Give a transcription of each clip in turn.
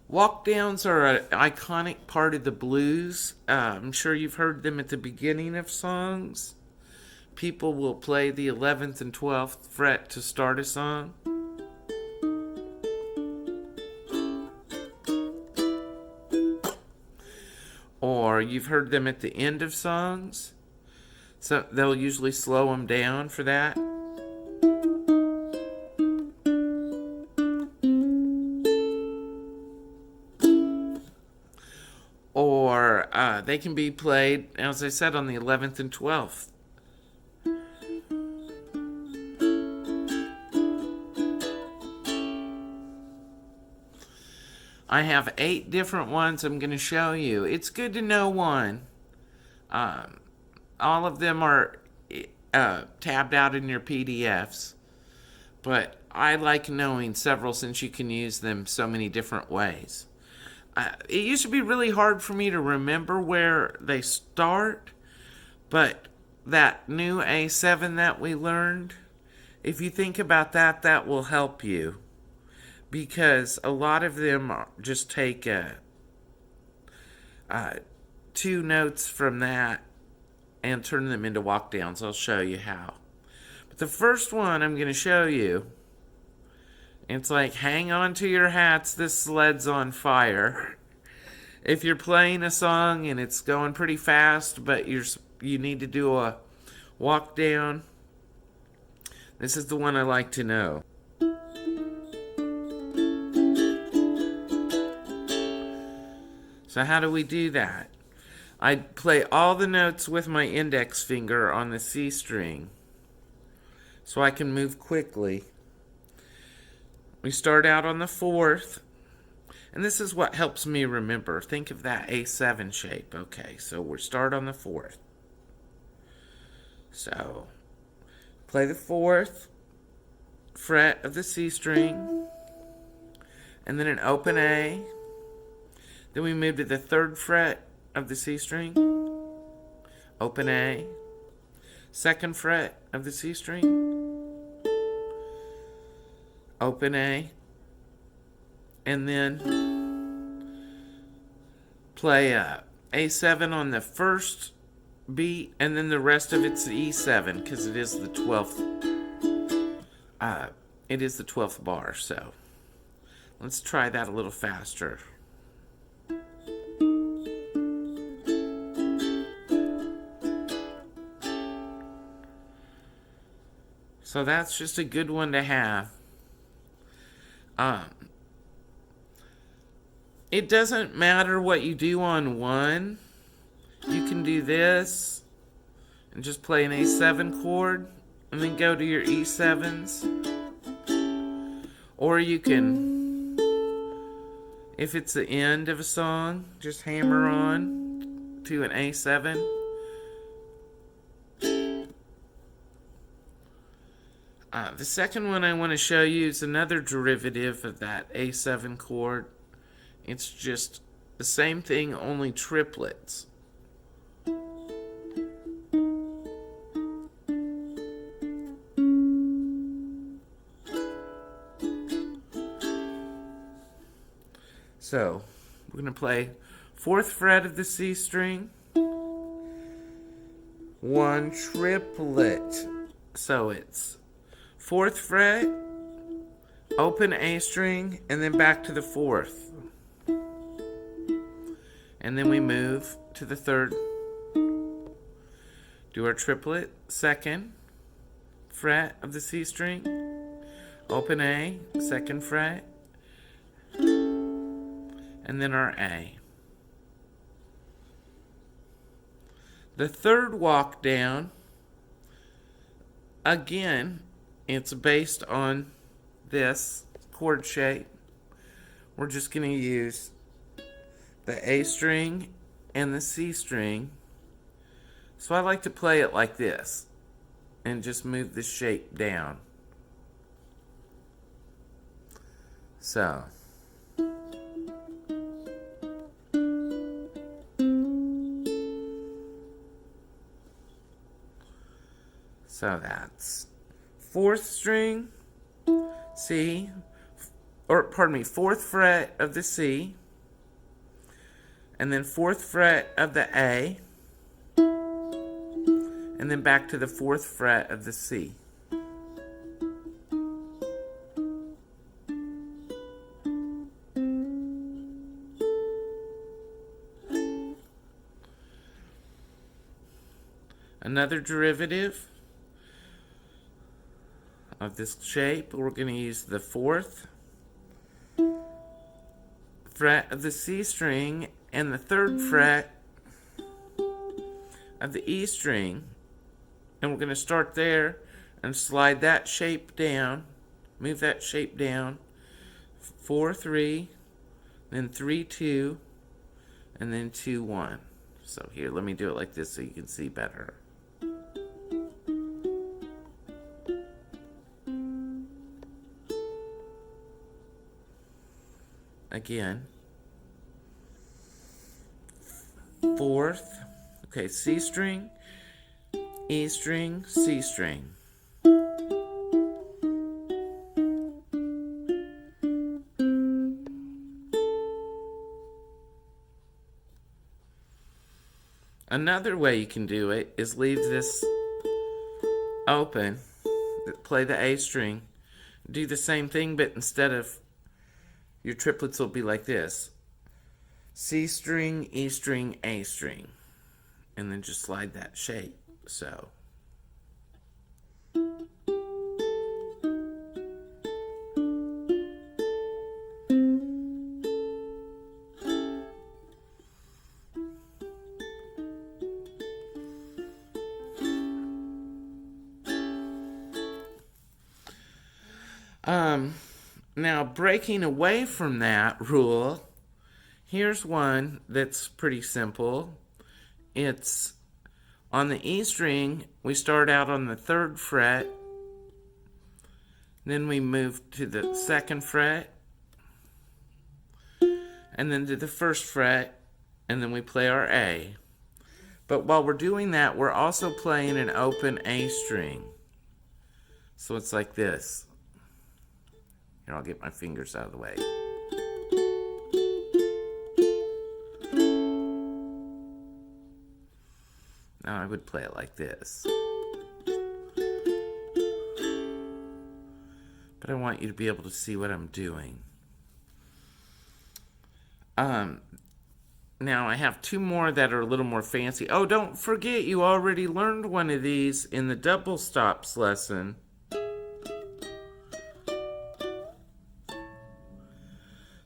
Walk downs are an iconic part of the blues. I'm sure you've heard them at the beginning of songs. People will play the 11th and 12th fret to start a song. Or you've heard them at the end of songs. So they'll usually slow them down for that. Or they can be played, as I said, on the 11th and 12th. I have 8 different ones I'm going to show you. It's good to know one. All of them are tabbed out in your PDFs, but I like knowing several since you can use them so many different ways. It used to be really hard for me to remember where they start, but that new A7 that we learned, if you think about that, that will help you. Because a lot of them just take 2 notes from that and turn them into walk downs. I'll show you how. But the first one I'm going to show you, it's like hang on to your hats, this sled's on fire. If you're playing a song and it's going pretty fast, but you need to do a walk down, this is the one I like to know. So how do we do that? I play all the notes with my index finger on the C string so I can move quickly. We start out on the 4th, and this is what helps me remember. Think of that A7 shape. Okay, so we start on the 4th. So play the 4th fret of the C string, and then an open A. Then we move to the 3rd fret of the C string, open A, 2nd fret of the C string, open A, and then play A7 on the first beat, and then the rest of it's E7 because it is the 12th. It is the 12th bar. So let's try that a little faster. So that's just a good one to have. It doesn't matter what you do on one. You can do this and just play an A7 chord and then go to your E7s. Or you can, if it's the end of a song, just hammer on to an A7. The second one I want to show you is another derivative of that A7 chord. It's just the same thing, only triplets. So, we're going to play 4th fret of the C string, 1 triplet. So it's 4th fret, open A string, and then back to the 4th. And then we move to the 3rd. Do our triplet, 2nd fret of the C string, open A, 2nd fret, and then our A. The 3rd walk down, again, it's based on this chord shape. We're just going to use the A string and the C string. So I like to play it like this and just move the shape down. So that's 4th string, C, or pardon me, 4th fret of the C, and then 4th fret of the A, and then back to the 4th fret of the C. Another derivative of this shape, we're going to use the 4th fret of the C string and the 3rd fret of the E string, and we're going to start there and slide that shape down, move that shape down, 4 3, then 3 2, and then 2 1. So here, let me do it like this so you can see better. Again, 4th, okay, C string, E string, C string. Another way you can do it is leave this open, play the A string, do the same thing, but instead of your triplets will be like this: C string, E string, A string, and then just slide that shape. So now breaking away from that rule, here's one that's pretty simple. It's on the E string, we start out on the 3rd fret, then we move to the 2nd fret, and then to the 1st fret, and then we play our A. But while we're doing that, we're also playing an open A string. So it's like this. Here, I'll get my fingers out of the way. Now I would play it like this. But I want you to be able to see what I'm doing. Now I have 2 more that are a little more fancy. Oh, don't forget, you already learned one of these in the double stops lesson.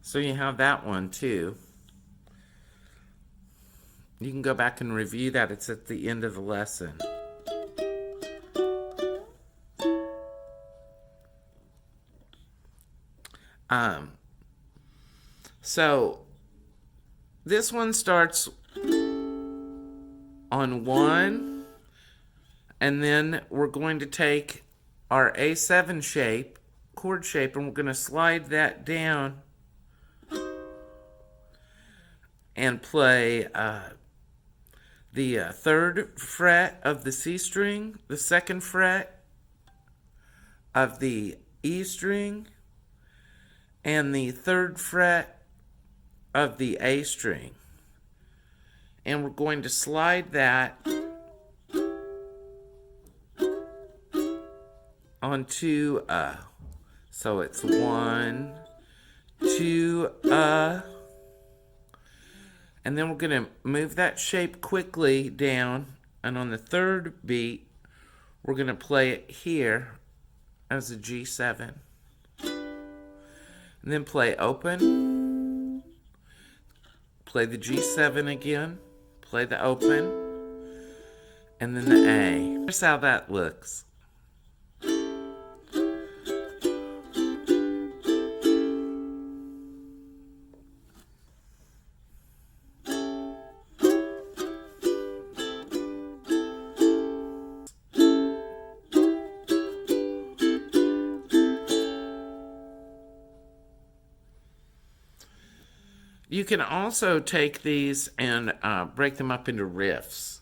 So you have that one too. You can go back and review that. It's at the end of the lesson. So this one starts on 1, and then we're going to take our A7 shape, chord shape, and we're going to slide that down and play the 3rd fret of the C string, the 2nd fret of the E string, and the 3rd fret of the A string. And we're going to slide that onto so it's 1, 2, and then we're going to move that shape quickly down, and on the 3rd beat, we're going to play it here as a G7. And then play open, play the G7 again, play the open, and then the A. Here's how that looks. You can also take these and break them up into riffs.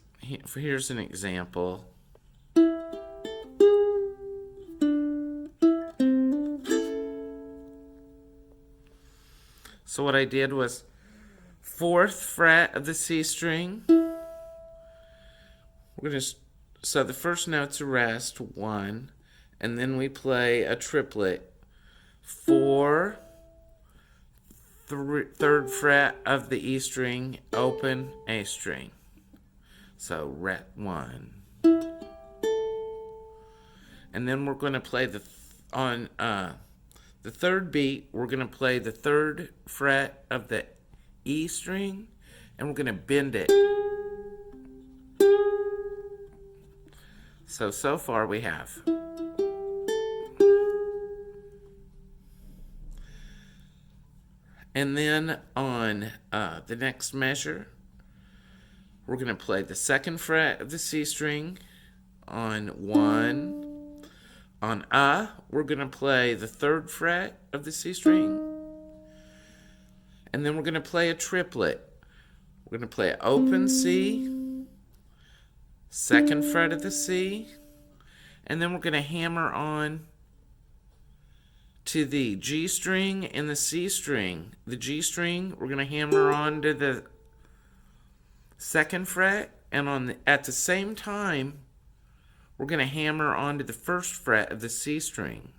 Here's an example. So what I did was 4th fret of the C string. We're going to, so the first note's a rest, 1, and then we play a triplet. 4, 3rd fret of the E string, open, A string. So ret 1. And then we're going to play on the 3rd beat, we're going to play the 3rd fret of the E string, and we're going to bend it. So far we have. And then on the next measure, we're going to play the 2nd fret of the C string on 1. On we're going to play the 3rd fret of the C string. And then we're going to play a triplet. We're going to play open C, 2nd fret of the C, and then we're going to hammer on to the G string and the C string. The G string, we're going to hammer on to the 2nd fret, and at the same time, we're going to hammer onto the 1st fret of the C string.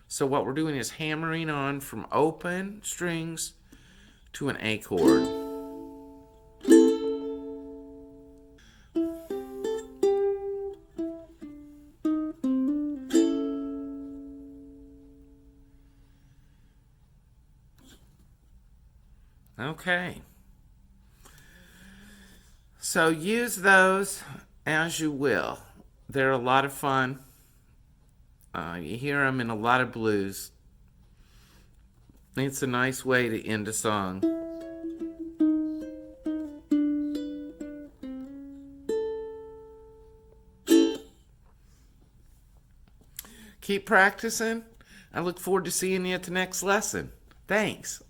So what we're doing is hammering on from open strings to an A chord. Okay. So use those as you will. They're a lot of fun. You hear them in a lot of blues. It's a nice way to end a song. Keep practicing. I look forward to seeing you at the next lesson. Thanks.